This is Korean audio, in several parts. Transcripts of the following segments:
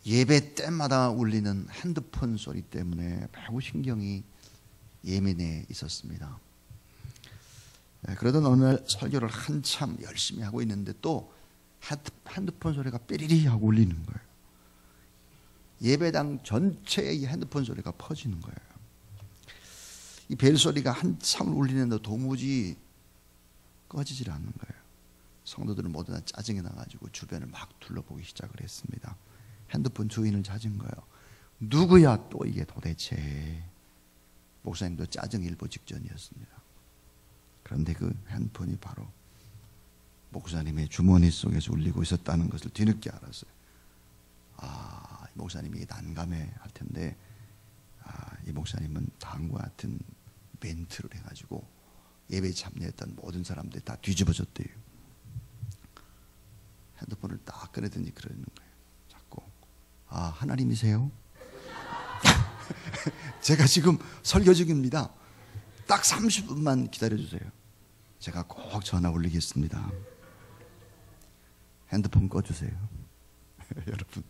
예배 때마다 울리는 핸드폰 소리 때문에 매우 신경이 예민해 있었습니다. 그러던 어느 날 설교를 한참 열심히 하고 있는데 또 핸드폰 소리가 삐리리 하고 울리는 거예요. 예배당 전체에 이 핸드폰 소리가 퍼지는 거예요. 이 벨소리가 한참 울리는데 도무지 꺼지질 않는 거예요. 성도들은 모두 다 짜증이 나가지고 주변을 막 둘러보기 시작을 했습니다. 핸드폰 주인을 찾은 거예요. 누구야 또 이게 도대체. 목사님도 짜증 일보 직전이었습니다. 그런데 그 핸드폰이 바로 목사님의 주머니 속에서 울리고 있었다는 것을 뒤늦게 알았어요. 목사님이 난감해 할 텐데 이 목사님은 다음과 같은 멘트를 해가지고 예배에 참여했던 모든 사람들이 다 뒤집어졌대요. 핸드폰을 딱 꺼내더니 그러는 거예요. 자꾸 하나님이세요? 제가 지금 설교 중입니다. 딱 30분만 기다려주세요. 제가 꼭 전화 올리겠습니다. 핸드폰 꺼주세요. 여러분,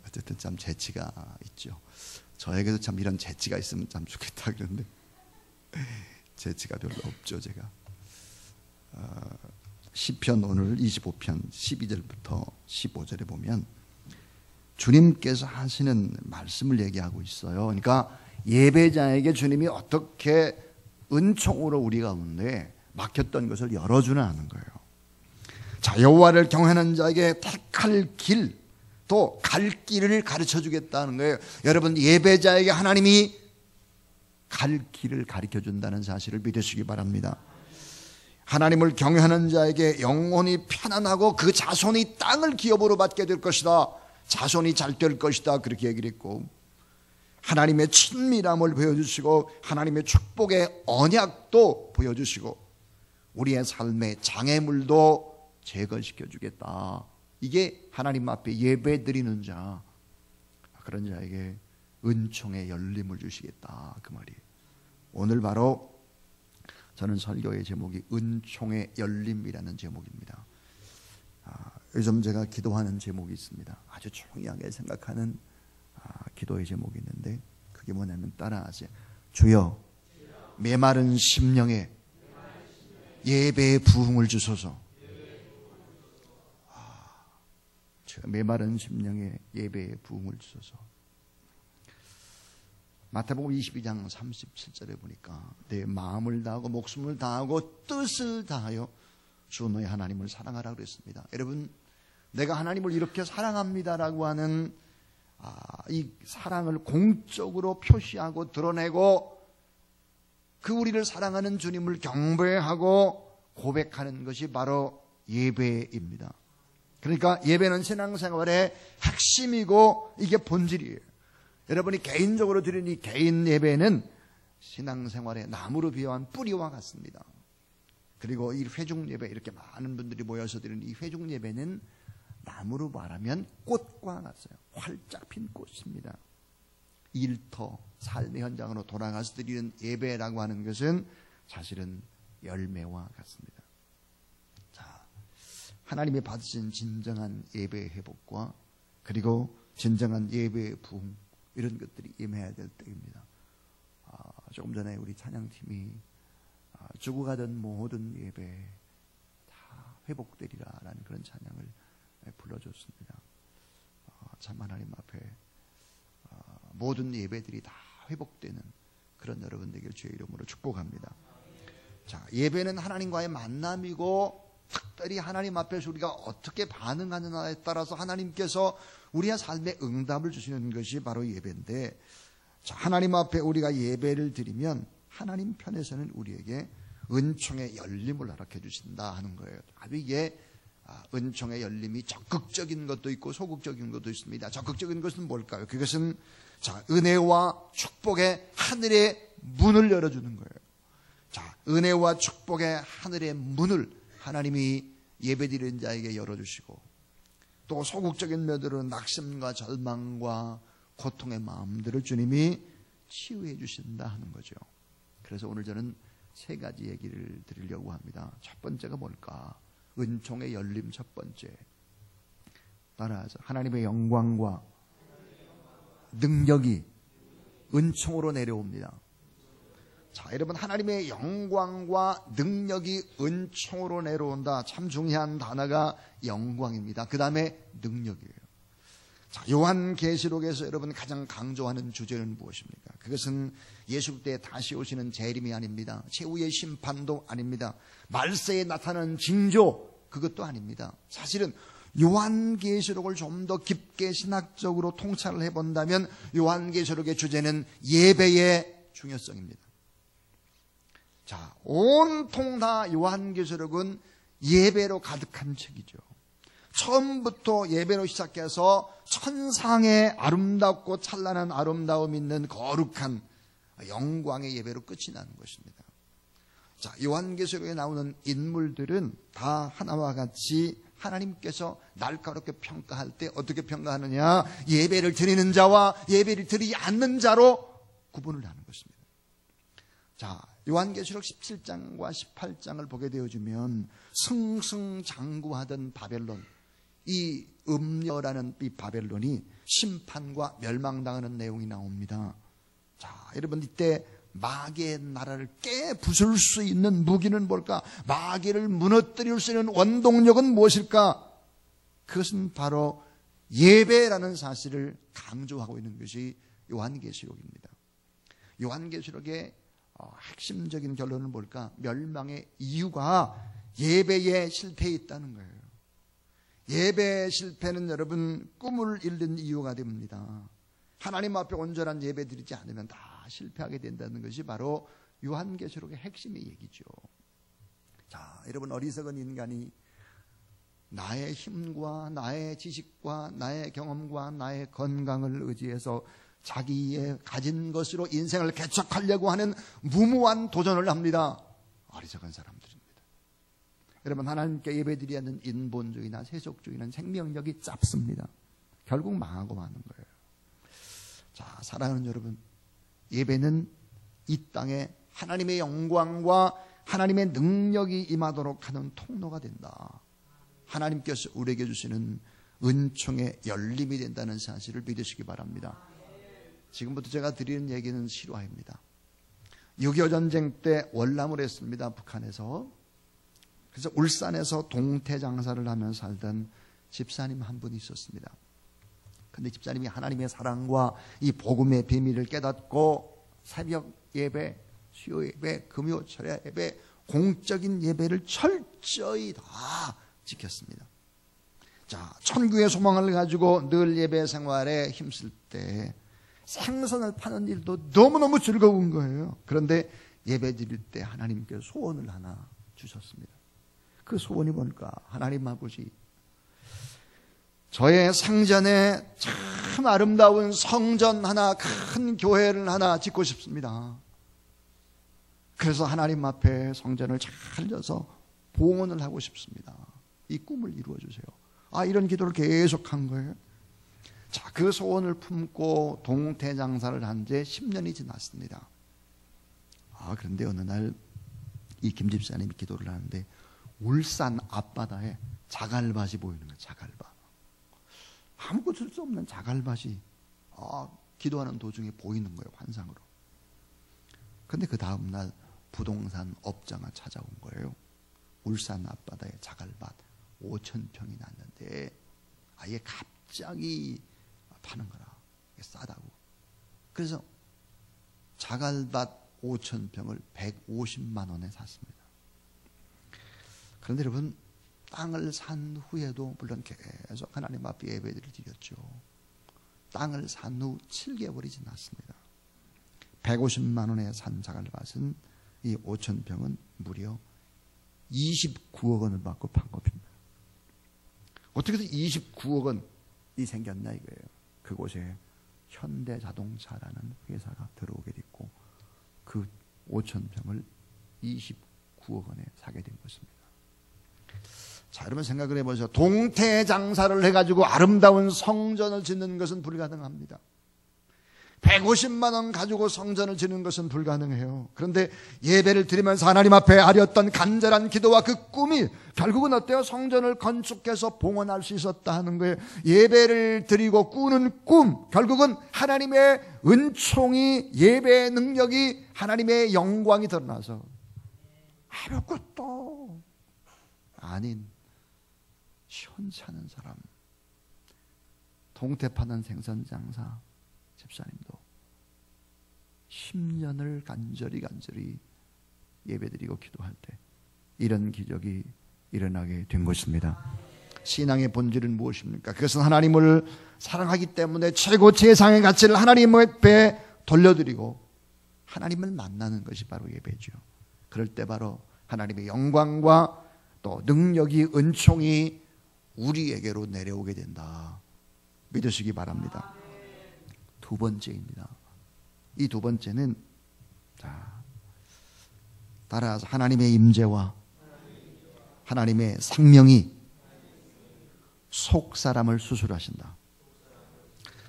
어쨌든 참 재치가 있죠. 저에게도 참 이런 재치가 있으면 참 좋겠다 그런데 재치가 별로 없죠. 제가 시편 오늘 25편 12절부터 15절에 보면 주님께서 하시는 말씀을 얘기하고 있어요. 그러니까 예배자에게 주님이 어떻게 은총으로 우리 가운데 막혔던 것을 열어주나 하는 거예요. 자, 여호와를 경외하는 자에게 택할 길, 또 갈 길을 가르쳐 주겠다는 거예요. 여러분, 예배자에게 하나님이 갈 길을 가르쳐 준다는 사실을 믿으시기 바랍니다. 하나님을 경외하는 자에게 영혼이 편안하고 그 자손이 땅을 기업으로 받게 될 것이다. 자손이 잘 될 것이다. 그렇게 얘기를 했고, 하나님의 친밀함을 보여주시고 하나님의 축복의 언약도 보여주시고 우리의 삶의 장애물도 제거시켜 주겠다. 이게 하나님 앞에 예배 드리는 자, 그런 자에게 은총의 열림을 주시겠다, 그 말이에요. 오늘 바로 저는 설교의 제목이 은총의 열림이라는 제목입니다. 요즘 제가 기도하는 제목이 있습니다. 아주 중요하게 생각하는 기도의 제목이 있는데 그게 뭐냐면 따라하세요. 주여, 메마른 심령에 예배의 부흥을 주소서. 메마른 심령에 예배의 부흥을 주소서. 마태복음 22장 37절에 보니까 내 마음을 다하고 목숨을 다하고 뜻을 다하여 주 너의 하나님을 사랑하라 그랬습니다. 여러분, 내가 하나님을 이렇게 사랑합니다라고 하는 이 사랑을 공적으로 표시하고 드러내고 그 우리를 사랑하는 주님을 경배하고 고백하는 것이 바로 예배입니다. 그러니까 예배는 신앙생활의 핵심이고 이게 본질이에요. 여러분이 개인적으로 드리는 이 개인 예배는 신앙생활의 나무로 비유한 뿌리와 같습니다. 그리고 이 회중 예배, 이렇게 많은 분들이 모여서 드리는 이 회중 예배는 나무로 말하면 꽃과 같아요. 활짝 핀 꽃입니다. 일터, 삶의 현장으로 돌아가서 드리는 예배라고 하는 것은 사실은 열매와 같습니다. 자, 하나님이 받으신 진정한 예배의 회복과 그리고 진정한 예배의 부흥, 이런 것들이 임해야 될 때입니다. 조금 전에 우리 찬양팀이 주고 가던 모든 예배 다 회복되리라라는 그런 찬양을 불러줬습니다. 참 하나님 앞에 모든 예배들이 다 회복되는 그런 여러분 되길 주의 이름으로 축복합니다. 자, 예배는 하나님과의 만남이고 특별히 하나님 앞에서 우리가 어떻게 반응하느냐에 따라서 하나님께서 우리의 삶에 응답을 주시는 것이 바로 예배인데, 자, 하나님 앞에 우리가 예배를 드리면 하나님 편에서는 우리에게 은총의 열림을 허락해 주신다 하는 거예요. 이게 은총의 열림이 적극적인 것도 있고 소극적인 것도 있습니다. 적극적인 것은 뭘까요? 그것은 자, 은혜와 축복의 하늘의 문을 열어주는 거예요. 자, 은혜와 축복의 하늘의 문을 하나님이 예배드리는 자에게 열어주시고, 또 소극적인 면으로는 낙심과 절망과 고통의 마음들을 주님이 치유해 주신다 하는 거죠. 그래서 오늘 저는 세 가지 얘기를 드리려고 합니다. 첫 번째가 뭘까? 은총의 열림 첫 번째. 따라하자. 하나님의 영광과 능력이 은총으로 내려옵니다. 자, 여러분, 하나님의 영광과 능력이 은총으로 내려온다. 참 중요한 단어가 영광입니다. 그 다음에 능력이에요. 자, 요한계시록에서 여러분 가장 강조하는 주제는 무엇입니까? 그것은 예수 때 다시 오시는 재림이 아닙니다. 최후의 심판도 아닙니다. 말세에 나타나는 징조, 그것도 아닙니다. 사실은 요한계시록을 좀 더 깊게 신학적으로 통찰을 해본다면 요한계시록의 주제는 예배의 중요성입니다. 자, 온통 다 요한계시록은 예배로 가득한 책이죠. 처음부터 예배로 시작해서 천상의 아름답고 찬란한 아름다움 있는 거룩한 영광의 예배로 끝이 나는 것입니다. 자, 요한계시록에 나오는 인물들은 다 하나와 같이 하나님께서 날카롭게 평가할 때 어떻게 평가하느냐? 예배를 드리는 자와 예배를 드리지 않는 자로 구분을 하는 것입니다. 자, 요한계시록 17장과 18장을 보게 되어주면 승승장구하던 바벨론, 이 음녀라는 이 바벨론이 심판과 멸망당하는 내용이 나옵니다. 자, 여러분, 이때 마귀의 나라를 깨부술 수 있는 무기는 뭘까? 마귀를 무너뜨릴 수 있는 원동력은 무엇일까? 그것은 바로 예배라는 사실을 강조하고 있는 것이 요한계시록입니다. 요한계시록의 핵심적인 결론은 뭘까? 멸망의 이유가 예배의 실패에 있다는 거예요. 예배의 실패는 여러분 꿈을 잃는 이유가 됩니다. 하나님 앞에 온전한 예배 드리지 않으면 다 실패하게 된다는 것이 바로 요한계시록의 핵심의 얘기죠. 자, 여러분, 어리석은 인간이 나의 힘과 나의 지식과 나의 경험과 나의 건강을 의지해서 자기의 가진 것으로 인생을 개척하려고 하는 무모한 도전을 합니다. 어리석은 사람들입니다. 여러분, 하나님께 예배드리지 않는 인본주의나 세속주의는 생명력이 짧습니다. 결국 망하고 마는 거예요. 자, 사랑하는 여러분, 예배는 이 땅에 하나님의 영광과 하나님의 능력이 임하도록 하는 통로가 된다. 하나님께서 우리에게 주시는 은총의 열림이 된다는 사실을 믿으시기 바랍니다. 지금부터 제가 드리는 얘기는 실화입니다. 6.25 전쟁 때 월남을 했습니다. 북한에서. 그래서 울산에서 동태장사를 하면서 살던 집사님 한 분이 있었습니다. 근데 집사님이 하나님의 사랑과 이 복음의 비밀을 깨닫고 새벽 예배, 수요 예배, 금요 철야 예배, 공적인 예배를 철저히 다 지켰습니다. 자, 천국의 소망을 가지고 늘 예배 생활에 힘쓸 때 생선을 파는 일도 너무너무 즐거운 거예요. 그런데 예배 드릴 때 하나님께서 소원을 하나 주셨습니다. 그 소원이 뭘까? 하나님 아버지, 저의 생전에 참 아름다운 성전 하나, 큰 교회를 하나 짓고 싶습니다. 그래서 하나님 앞에 성전을 잘 져서 봉헌을 하고 싶습니다. 이 꿈을 이루어 주세요. 아, 이런 기도를 계속한 거예요. 자, 그 소원을 품고 동태장사를 한 지 10년이 지났습니다. 아, 그런데 어느 날 이 김 집사님이 기도를 하는데 울산 앞바다에 자갈밭이 보이는 거예요. 자갈밭. 아무것도 쓸 수 없는 자갈밭이 기도하는 도중에 보이는 거예요. 환상으로. 그런데 그 다음날 부동산 업자가 찾아온 거예요. 울산 앞바다에 자갈밭 5,000평이 났는데 아예 갑자기 파는 거라. 싸다고. 그래서 자갈밭 5,000평을 150만 원에 샀습니다. 그런데 여러분, 땅을 산 후에도 물론 계속 하나님 앞에 예배를 드렸죠. 땅을 산 후 7개월이 지났습니다. 150만 원에 산 자갈밭은 이 5,000평은 무려 29억 원을 받고 판 겁니다. 어떻게 해서 29억 원이 생겼나 이거예요. 그곳에 현대자동차라는 회사가 들어오게 됐고 그 5,000평을 29억 원에 사게 된 것입니다. 자, 여러분 생각을 해보세요. 동태장사를 해가지고 아름다운 성전을 짓는 것은 불가능합니다. 150만 원 가지고 성전을 지는 것은 불가능해요. 그런데 예배를 드리면서 하나님 앞에 아렸던 간절한 기도와 그 꿈이 결국은 어때요? 성전을 건축해서 봉헌할 수 있었다 하는 거예요. 예배를 드리고 꾸는 꿈, 결국은 하나님의 은총이, 예배의 능력이, 하나님의 영광이 드러나서 아무것도 아닌 시원찮은 사람, 동태 파는 생선 장사 집사님도 10년을 간절히 예배드리고 기도할 때 이런 기적이 일어나게 된 것입니다. 신앙의 본질은 무엇입니까? 그것은 하나님을 사랑하기 때문에 최고 최상의 가치를 하나님 앞에 돌려드리고 하나님을 만나는 것이 바로 예배죠. 그럴 때 바로 하나님의 영광과 또 능력이, 은총이 우리에게로 내려오게 된다. 믿으시기 바랍니다. 두 번째입니다. 이 두 번째는 따라서 하나님의 임재와 하나님의 생명이 속 사람을 수술하신다.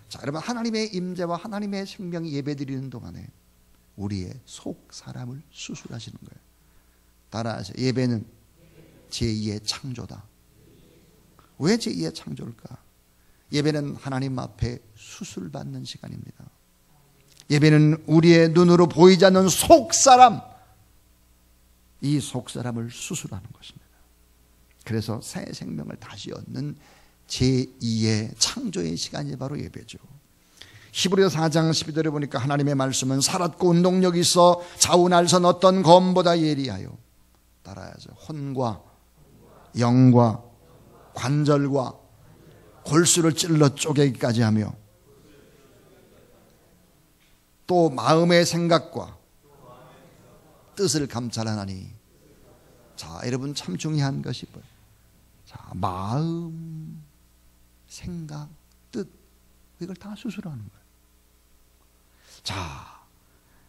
자, 여러분, 하나님의 임재와 하나님의 생명이 예배드리는 동안에 우리의 속 사람을 수술하시는 거예요. 따라서 예배는 제2의 창조다. 왜 제2의 창조일까? 예배는 하나님 앞에 수술받는 시간입니다. 예배는 우리의 눈으로 보이지 않는 속사람, 이 속사람을 수술하는 것입니다. 그래서 새 생명을 다시 얻는 제2의 창조의 시간이 바로 예배죠. 히브리서 4장 12절에 보니까 하나님의 말씀은 살았고 운동력이 있어 좌우날선 어떤 검보다 예리하여, 따라야죠, 혼과 영과 관절과 골수를 찔러 쪼개기까지 하며 또 마음의 생각과 뜻을 감찰하나니. 자, 여러분, 참 중요한 것이 뭐예요? 자, 마음, 생각, 뜻, 이걸 다 수술하는 거예요. 자,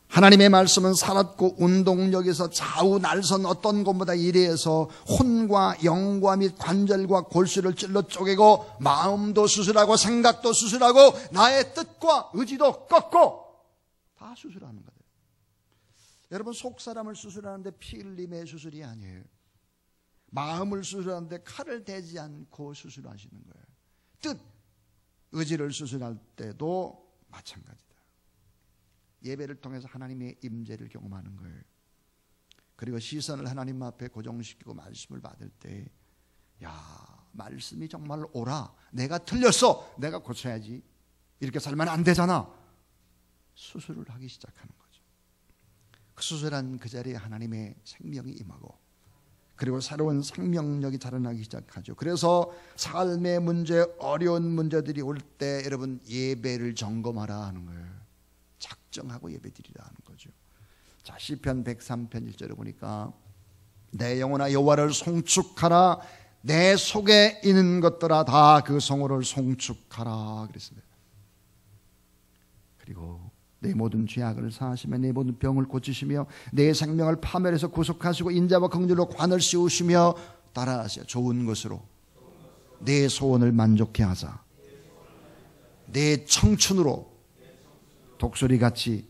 하나님의 말씀은 살았고 운동력에서 좌우 날선 어떤 것보다 예리해서 혼과 영과 및 관절과 골수를 찔러 쪼개고 마음도 수술하고 생각도 수술하고 나의 뜻과 의지도 꺾고 다 수술하는 거예요. 여러분, 속사람을 수술하는데 피 흘림의 수술이 아니에요. 마음을 수술하는데 칼을 대지 않고 수술하시는 거예요. 뜻, 의지를 수술할 때도 마찬가지다. 예배를 통해서 하나님의 임재를 경험하는 거예요. 그리고 시선을 하나님 앞에 고정시키고 말씀을 받을 때, 야, 말씀이 정말 옳아, 내가 틀렸어, 내가 고쳐야지, 이렇게 살면 안 되잖아, 수술을 하기 시작하는 거죠. 그 수술한 그 자리에 하나님의 생명이 임하고, 그리고 새로운 생명력이 자라나기 시작하죠. 그래서 삶의 문제, 어려운 문제들이 올 때 여러분, 예배를 점검하라 하는 거예요. 작정하고 예배드리라 하는 거죠. 자, 시편 103편 1절에 보니까 내 영혼아 여호와를 송축하라, 내 속에 있는 것들아 다 그 성호를 송축하라 그랬습니다. 그리고 내 모든 죄악을 사하시며 내 모든 병을 고치시며 내 생명을 파멸해서 구속하시고 인자와 긍휼로 관을 씌우시며, 따라하세요, 좋은 것으로 내 소원을 만족해 하사 내 청춘으로 독수리같이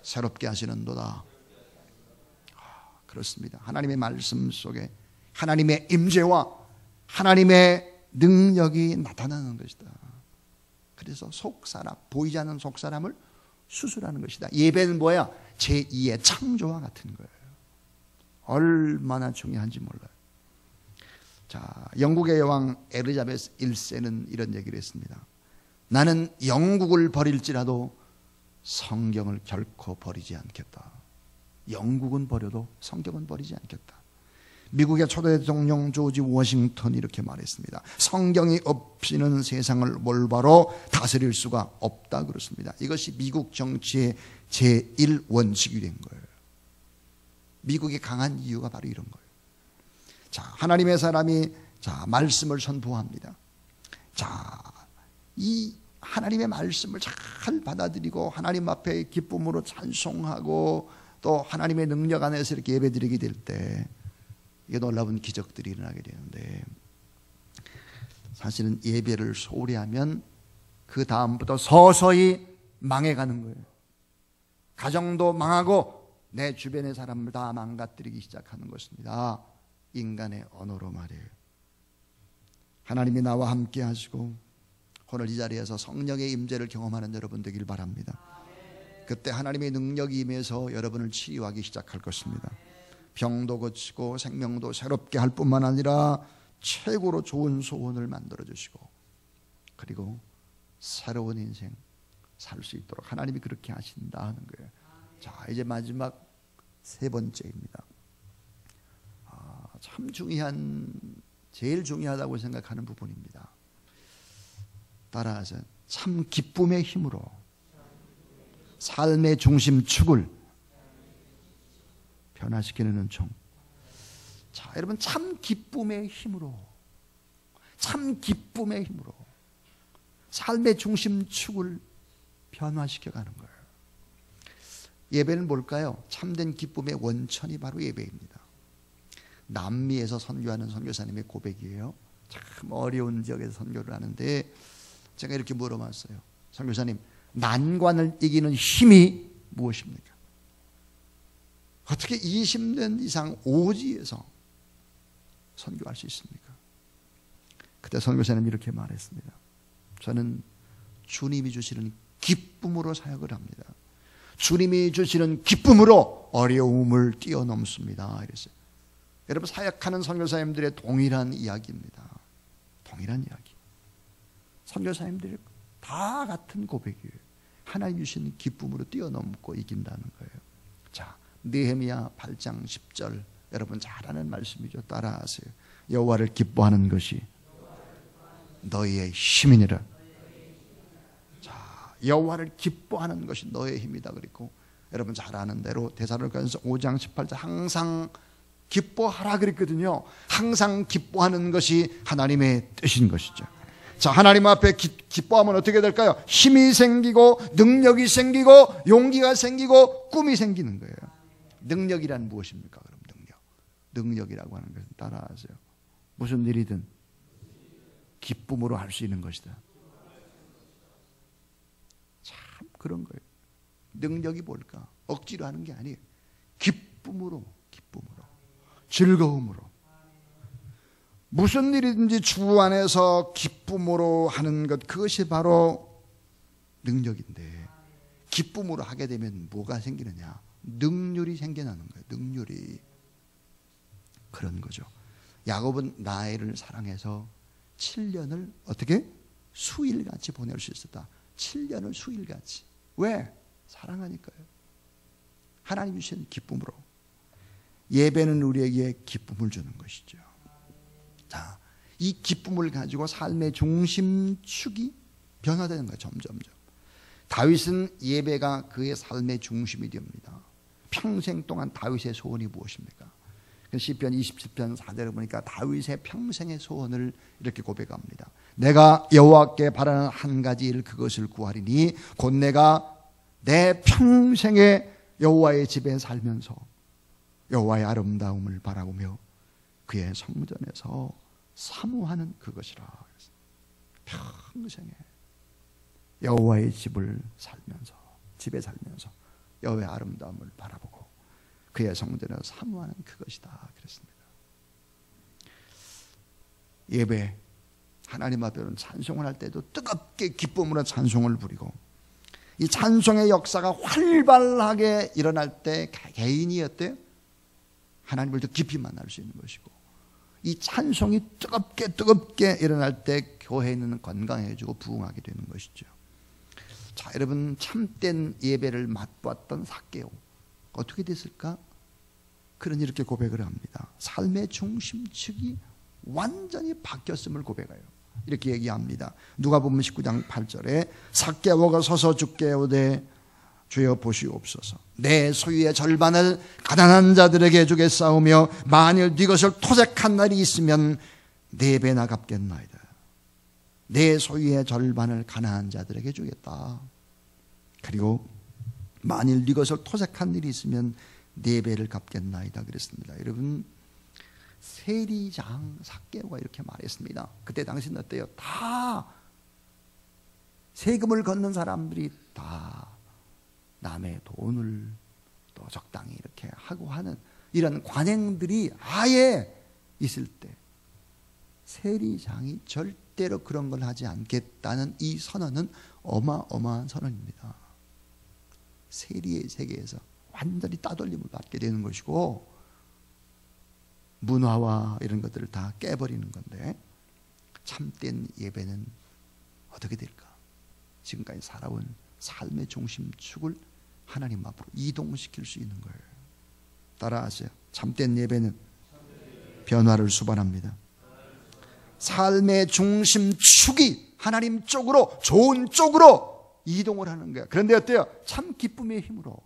새롭게 하시는도다. 그렇습니다. 하나님의 말씀 속에 하나님의 임재와 하나님의 능력이 나타나는 것이다. 그래서 속사람, 보이지 않는 속사람을 수술하는 것이다. 예배는 뭐야? 제2의 창조와 같은 거예요. 얼마나 중요한지 몰라요. 자, 영국의 여왕 엘리자베스 1세는 이런 얘기를 했습니다. 나는 영국을 버릴지라도 성경을 결코 버리지 않겠다. 영국은 버려도 성경은 버리지 않겠다. 미국의 초대 대통령 조지 워싱턴이 이렇게 말했습니다. 성경이 없이는 세상을 올바로 다스릴 수가 없다 그렇습니다. 이것이 미국 정치의 제1원칙이 된 거예요. 미국이 강한 이유가 바로 이런 거예요. 자, 하나님의 사람이 말씀을 선포합니다. 자, 이 하나님의 말씀을 잘 받아들이고 하나님 앞에 기쁨으로 찬송하고 또 하나님의 능력 안에서 이렇게 예배드리게 될 때 이게 놀라운 기적들이 일어나게 되는데, 사실은 예배를 소홀히 하면 그 다음부터 서서히 망해가는 거예요. 가정도 망하고 내 주변의 사람을 다 망가뜨리기 시작하는 것입니다. 인간의 언어로 말이에요. 하나님이 나와 함께 하시고 오늘 이 자리에서 성령의 임재를 경험하는 여러분 되길 바랍니다. 그때 하나님의 능력이 임해서 여러분을 치유하기 시작할 것입니다. 병도 고치고 생명도 새롭게 할 뿐만 아니라 최고로 좋은 소원을 만들어 주시고 그리고 새로운 인생 살 수 있도록 하나님이 그렇게 하신다 하는 거예요. 자, 이제 마지막 세 번째입니다. 참 중요한, 제일 중요하다고 생각하는 부분입니다. 따라서 참 기쁨의 힘으로 삶의 중심축을 변화시키는 은총. 자, 여러분, 참 기쁨의 힘으로, 참 기쁨의 힘으로 삶의 중심축을 변화시켜가는 거예요. 예배는 뭘까요? 참된 기쁨의 원천이 바로 예배입니다. 남미에서 선교하는 선교사님의 고백이에요. 참 어려운 지역에서 선교를 하는데 제가 이렇게 물어봤어요. 선교사님, 난관을 이기는 힘이 무엇입니까? 어떻게 20년 이상 오지에서 선교할 수 있습니까? 그때 선교사님이 이렇게 말했습니다. 저는 주님이 주시는 기쁨으로 사역을 합니다. 주님이 주시는 기쁨으로 어려움을 뛰어넘습니다. 이랬어요. 여러분, 사역하는 선교사님들의 동일한 이야기입니다. 동일한 이야기. 선교사님들이 다 같은 고백이에요. 하나님 주시는 기쁨으로 뛰어넘고 이긴다는 거예요. 자, 느헤미야 8장 10절, 여러분 잘 아는 말씀이죠. 따라하세요. 여호와를 기뻐하는 것이 너희의 힘이니라. 자, 여호와를 기뻐하는 것이 너의 힘이다. 그리고 여러분 잘 아는 대로 데살로니가서 5장 18절 항상 기뻐하라 그랬거든요. 항상 기뻐하는 것이 하나님의 뜻인 것이죠. 자, 하나님 앞에 기뻐하면 어떻게 될까요? 힘이 생기고 능력이 생기고 용기가 생기고 꿈이 생기는 거예요. 능력이란 무엇입니까? 그럼 능력이라고 하는 것은 따라하세요. 무슨 일이든 기쁨으로 할 수 있는 것이다. 참 그런 거예요. 능력이 뭘까? 억지로 하는 게 아니에요. 기쁨으로 즐거움으로 무슨 일이든지 주 안에서 기쁨으로 하는 것, 그것이 바로 능력인데 기쁨으로 하게 되면 뭐가 생기느냐? 능률이 생겨나는 거예요. 능률이. 그런 거죠. 야곱은 라헬을 사랑해서 7년을 어떻게? 수일같이 보낼 수 있었다. 7년을 수일같이. 왜? 사랑하니까요. 하나님 주신 기쁨으로. 예배는 우리에게 기쁨을 주는 것이죠. 자, 이 기쁨을 가지고 삶의 중심축이 변화되는 거예요. 점점점. 다윗은 예배가 그의 삶의 중심이 됩니다. 평생 동안 다윗의 소원이 무엇입니까? 시편 27편 4절을 보니까 다윗의 평생의 소원을 이렇게 고백합니다. 내가 여호와께 바라는 한 가지 일, 그것을 구하리니 곧 내가 내 평생에 여호와의 집에 살면서 여호와의 아름다움을 바라보며 그의 성전에서 사모하는 그것이라. 평생에 여호와의 집을 살면서, 집에 살면서 여호와의 아름다움을 바라보고 그의 성전에서 사모하는 그것이다 그랬습니다. 예배, 하나님 앞에는 찬송을 할 때도 뜨겁게 기쁨으로 찬송을 부리고, 이 찬송의 역사가 활발하게 일어날 때 개인이 어때요? 하나님을 더 깊이 만날 수 있는 것이고, 이 찬송이 뜨겁게 일어날 때 교회는 건강해지고 부흥하게 되는 것이죠. 자, 여러분, 참된 예배를 맛보았던 삭개오 어떻게 됐을까? 그는 이렇게 고백을 합니다. 삶의 중심축이 완전히 바뀌었음을 고백해요. 이렇게 얘기합니다. 누가복음 19장 8절에 삭개오가 서서 주께 오되 주여 보시옵소서, 내 소유의 절반을 가난한 자들에게 주겠사오며 만일 네 것을 토색한 날이 있으면 4배나 갚겠나이다. 내 소유의 절반을 가난한 자들에게 주겠다. 그리고 만일 네 것을 토색한 일이 있으면 4배를 갚겠나이다 그랬습니다. 여러분, 세리장 삭개오가 이렇게 말했습니다. 그때 당시는 어때요? 다 세금을 걷는 사람들이 다 남의 돈을 또 적당히 이렇게 하고 하는 이런 관행들이 아예 있을 때 세리장이 절대로 그런 걸 하지 않겠다는 이 선언은 어마어마한 선언입니다. 세리의 세계에서 완전히 따돌림을 받게 되는 것이고 문화와 이런 것들을 다 깨버리는 건데, 참된 예배는 어떻게 될까? 지금까지 살아온 삶의 중심축을 하나님 앞으로 이동시킬 수 있는 거예요. 따라하세요. 참된 예배는 변화를 수반합니다. 삶의 중심축이 하나님 쪽으로, 좋은 쪽으로 이동을 하는 거예요. 그런데 어때요? 참 기쁨의 힘으로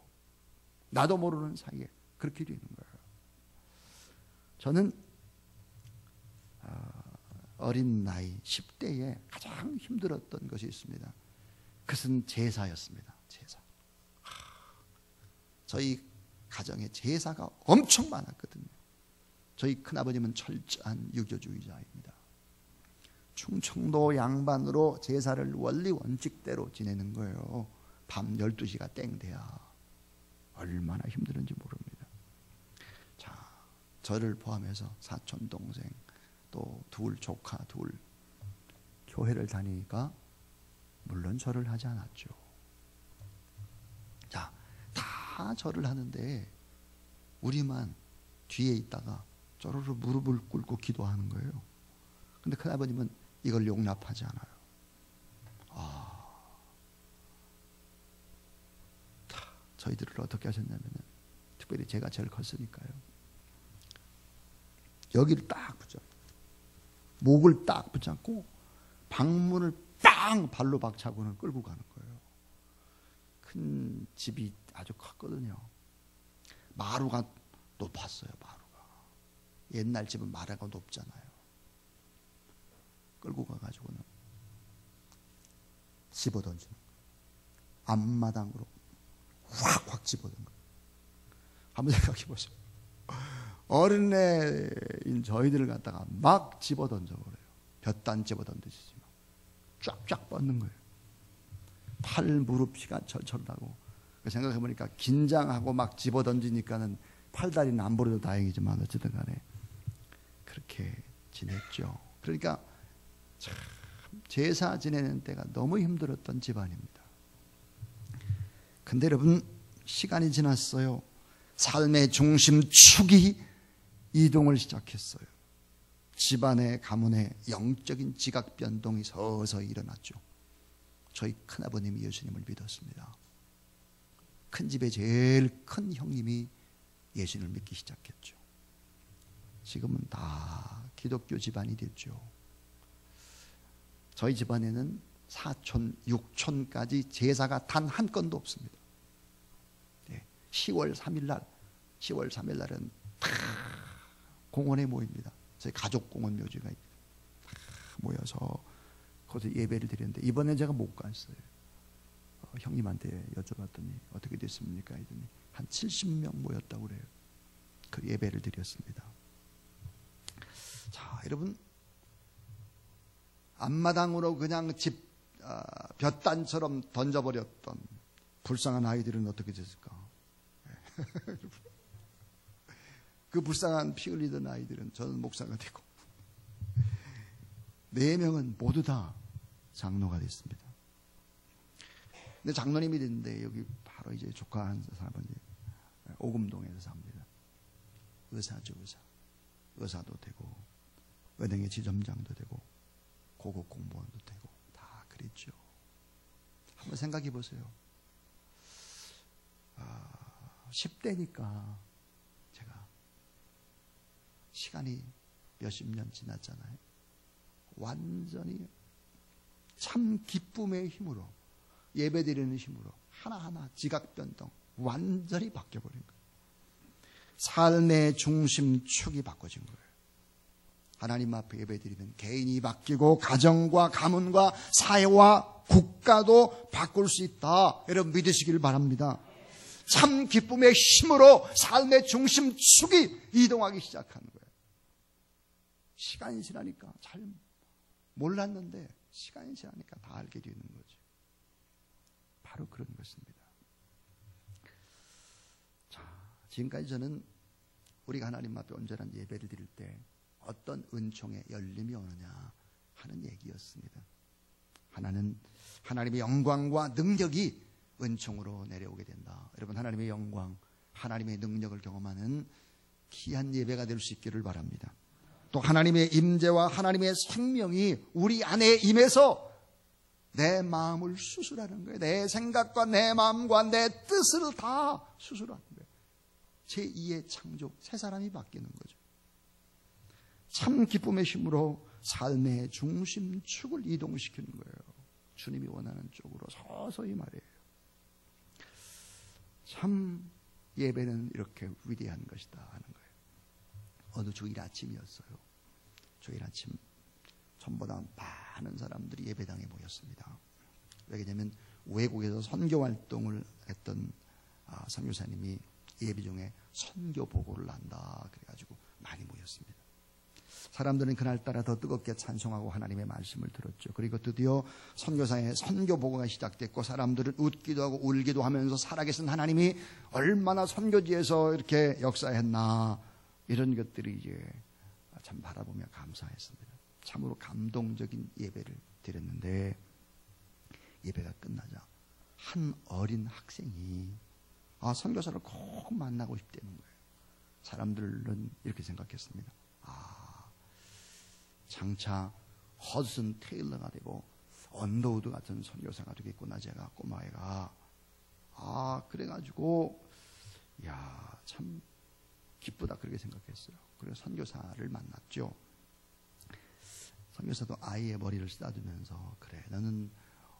나도 모르는 사이에 그렇게 되는 거예요. 저는 어린 나이 10대에 가장 힘들었던 것이 있습니다. 그것은 제사였습니다. 제사. 저희 가정에 제사가 엄청 많았거든요. 저희 큰아버님은 철저한 유교주의자입니다. 충청도 양반으로 제사를 원리 원칙대로 지내는 거예요. 밤 12시가 땡 돼야. 얼마나 힘들은지 모릅니다. 자, 저를 포함해서 사촌 동생 또 둘 조카 둘 교회를 다니니까 물론 절을 하지 않았죠. 자, 다 절을 하는데 우리만 뒤에 있다가 쪼르르 무릎을 꿇고 기도하는 거예요. 근데 큰아버님은 이걸 용납하지 않아요. 저희들을 어떻게 하셨냐면, 특별히 제가 제일 컸으니까요, 여기를 딱 붙잡고 목을 딱 붙잡고 방문을 빵 발로 박차고는 끌고 가는 거예요. 큰 집이 아주 컸거든요. 마루가 높았어요. 마루가. 옛날 집은 마루가 높잖아요. 끌고 가가지고는 집어던지는 거예요. 앞마당으로 확 집어든 거예요. 한번 생각해 보세요. 어린애인 저희들을 갖다가 막 집어던져버려요. 볕단 집어던지지 막 쫙쫙 뻗는 거예요. 팔 무릎 피가 철철 나고, 생각해보니까 긴장하고 막 집어던지니까는 팔다리는 안 버려도 다행이지만 어쨌든 간에 그렇게 지냈죠. 그러니까 참 제사 지내는 때가 너무 힘들었던 집안입니다. 근데 여러분, 시간이 지났어요. 삶의 중심축이 이동을 시작했어요. 집안의 가문의 영적인 지각 변동이 서서히 일어났죠. 저희 큰아버님이 예수님을 믿었습니다. 큰 집의 제일 큰 형님이 예수님을 믿기 시작했죠. 지금은 다 기독교 집안이 됐죠. 저희 집안에는 사촌, 육촌까지 제사가 단 한 건도 없습니다. 10월 3일 날은 다 공원에 모입니다. 저희 가족공원 묘지가 다 모여서 거기서 예배를 드리는데, 이번에 제가 못 갔어요. 형님한테 여쭤봤더니 어떻게 됐습니까? 했더니 한 70명 모였다고 그래요. 그 예배를 드렸습니다. 자, 여러분, 앞마당으로 그냥 집 볕단처럼 던져버렸던 불쌍한 아이들은 어떻게 됐을까? 그 불쌍한 피 흘리던 아이들은 저는 목사가 되고 4명은 모두 다 장로가 됐습니다. 근데 장로님이 됐는데, 여기 바로 이제 조카 한 사람은 오금동에서 삽니다. 의사죠, 의사. 의사도 되고 은행의 지점장도 되고 고급 공무원도 되고 다 그랬죠. 한번 생각해 보세요. 10대니까 제가 시간이 몇십 년 지났잖아요. 완전히 참 기쁨의 힘으로, 예배드리는 힘으로 하나하나 지각변동 완전히 바뀌어버린 거예요. 삶의 중심축이 바꿔진 거예요. 하나님 앞에 예배드리면 개인이 바뀌고 가정과 가문과 사회와 국가도 바꿀 수 있다. 여러분 믿으시길 바랍니다. 참 기쁨의 힘으로 삶의 중심축이 이동하기 시작하는 거예요. 시간이 지나니까 잘 몰랐는데 시간이 지나니까 다 알게 되는 거죠. 바로 그런 것입니다. 자, 지금까지 저는 우리가 하나님 앞에 온전한 예배를 드릴 때 어떤 은총의 열림이 오느냐 하는 얘기였습니다. 하나는 하나님의 영광과 능력이 은총으로 내려오게 된다. 여러분, 하나님의 영광, 하나님의 능력을 경험하는 귀한 예배가 될 수 있기를 바랍니다. 또 하나님의 임재와 하나님의 생명이 우리 안에 임해서 내 마음을 수술하는 거예요. 내 생각과 내 마음과 내 뜻을 다 수술하는 거예요. 제2의 창조, 새 사람이 바뀌는 거죠. 참 기쁨의 힘으로 삶의 중심축을 이동시키는 거예요. 주님이 원하는 쪽으로 서서히 말이에요. 참 예배는 이렇게 위대한 것이다 하는 거예요. 어느 주일 아침이었어요. 주일 아침 전보다 많은 사람들이 예배당에 모였습니다. 왜냐하면 외국에서 선교 활동을 했던 선교사님이 예배 중에 선교 보고를 한다 그래가지고 많이 모였습니다. 사람들은 그날따라 더 뜨겁게 찬송하고 하나님의 말씀을 들었죠. 그리고 드디어 선교사의 선교 보고가 시작됐고 사람들은 웃기도 하고 울기도 하면서 살아계신 하나님이 얼마나 선교지에서 이렇게 역사했나 이런 것들이 이제 참 바라보며 감사했습니다. 참으로 감동적인 예배를 드렸는데 예배가 끝나자 한 어린 학생이 선교사를 꼭 만나고 싶다는 거예요. 사람들은 이렇게 생각했습니다. 장차 허슨 테일러가 되고 언더우드 같은 선교사가 되겠구나 제가 꼬마애가. 그래가지고 참 기쁘다 그렇게 생각했어요. 그래서 선교사를 만났죠. 선교사도 아이의 머리를 쓰다듬으면서 그래 너는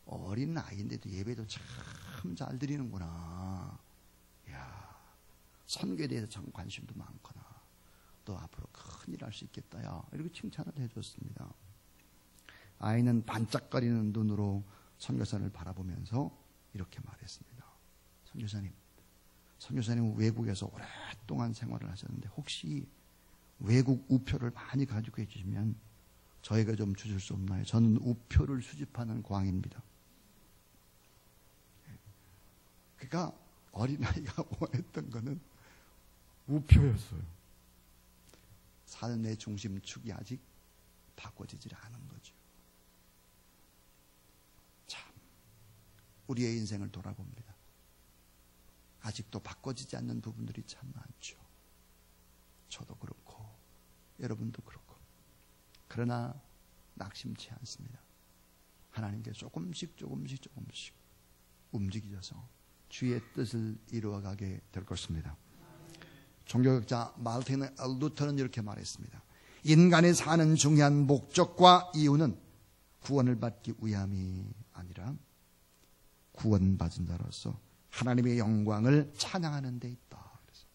어린 아이인데도 예배도 참 잘 드리는구나. 선교에 대해서 참 관심도 많구나. 또 앞으로 큰일 할 수 있겠다 야 이렇게 칭찬을 해줬습니다. 아이는 반짝거리는 눈으로 선교사를 바라보면서 이렇게 말했습니다. 선교사님 외국에서 오랫동안 생활을 하셨는데 혹시 외국 우표를 많이 가지고 계시면 저희가 좀 주실 수 없나요? 저는 우표를 수집하는 광입니다. 그러니까 어린아이가 원했던 거는 우표였어요. 삶의 중심축이 아직 바꿔지질 않은 거죠. 참 우리의 인생을 돌아봅니다. 아직도 바꿔지지 않는 부분들이 참 많죠. 저도 그렇고 여러분도 그렇고. 그러나 낙심치 않습니다. 하나님께 조금씩 움직여서 주의 뜻을 이루어가게 될 것입니다. 종교학자 마르틴 루터는 이렇게 말했습니다. 인간이 사는 중요한 목적과 이유는 구원을 받기 위함이 아니라 구원받은 자로서 하나님의 영광을 찬양하는 데 있다. 그래서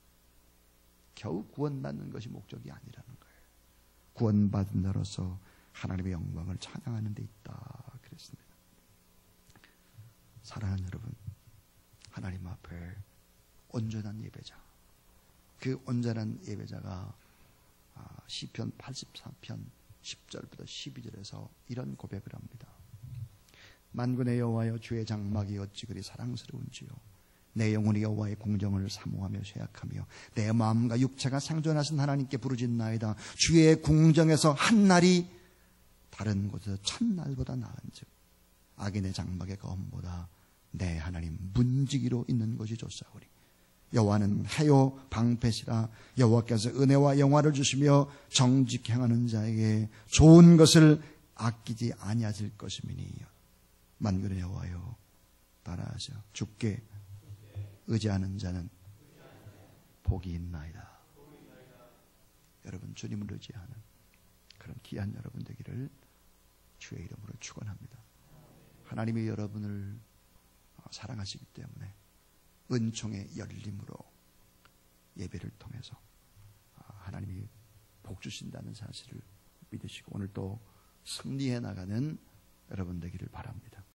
겨우 구원받는 것이 목적이 아니라는 거예요. 구원받은 자로서 하나님의 영광을 찬양하는 데 있다. 그랬습니다. 사랑하는 여러분, 하나님 앞에 온전한 예배자, 그 온전한 예배자가 시편 84편 10절부터 12절에서 이런 고백을 합니다. 만군의 여호와여 주의 장막이 어찌 그리 사랑스러운지요. 내 영혼이 여호와의 공정을 사모하며 쇠약하며 내 마음과 육체가 생존하신 하나님께 부르짖나이다. 주의 궁정에서 한 날이 다른 곳에서 천날보다 나은즉 악인의 장막의 검보다 내 하나님 문지기로 있는 것이 좋사오니 여호와는 해요 방패시라. 여호와께서 은혜와 영화를 주시며 정직 행하는 자에게 좋은 것을 아끼지 아니하실 것이미니 만군의 여호와여 따라하셔. 주께 의지하는 자는 복이 있나이다. 여러분 주님을 의지하는 그런 귀한 여러분 되기를 주의 이름으로 축원합니다. 하나님이 여러분을 사랑하시기 때문에 은총의 열림으로 예배를 통해서 하나님이 복 주신다는 사실을 믿으시고 오늘 또 승리해 나가는 여러분 되기를 바랍니다.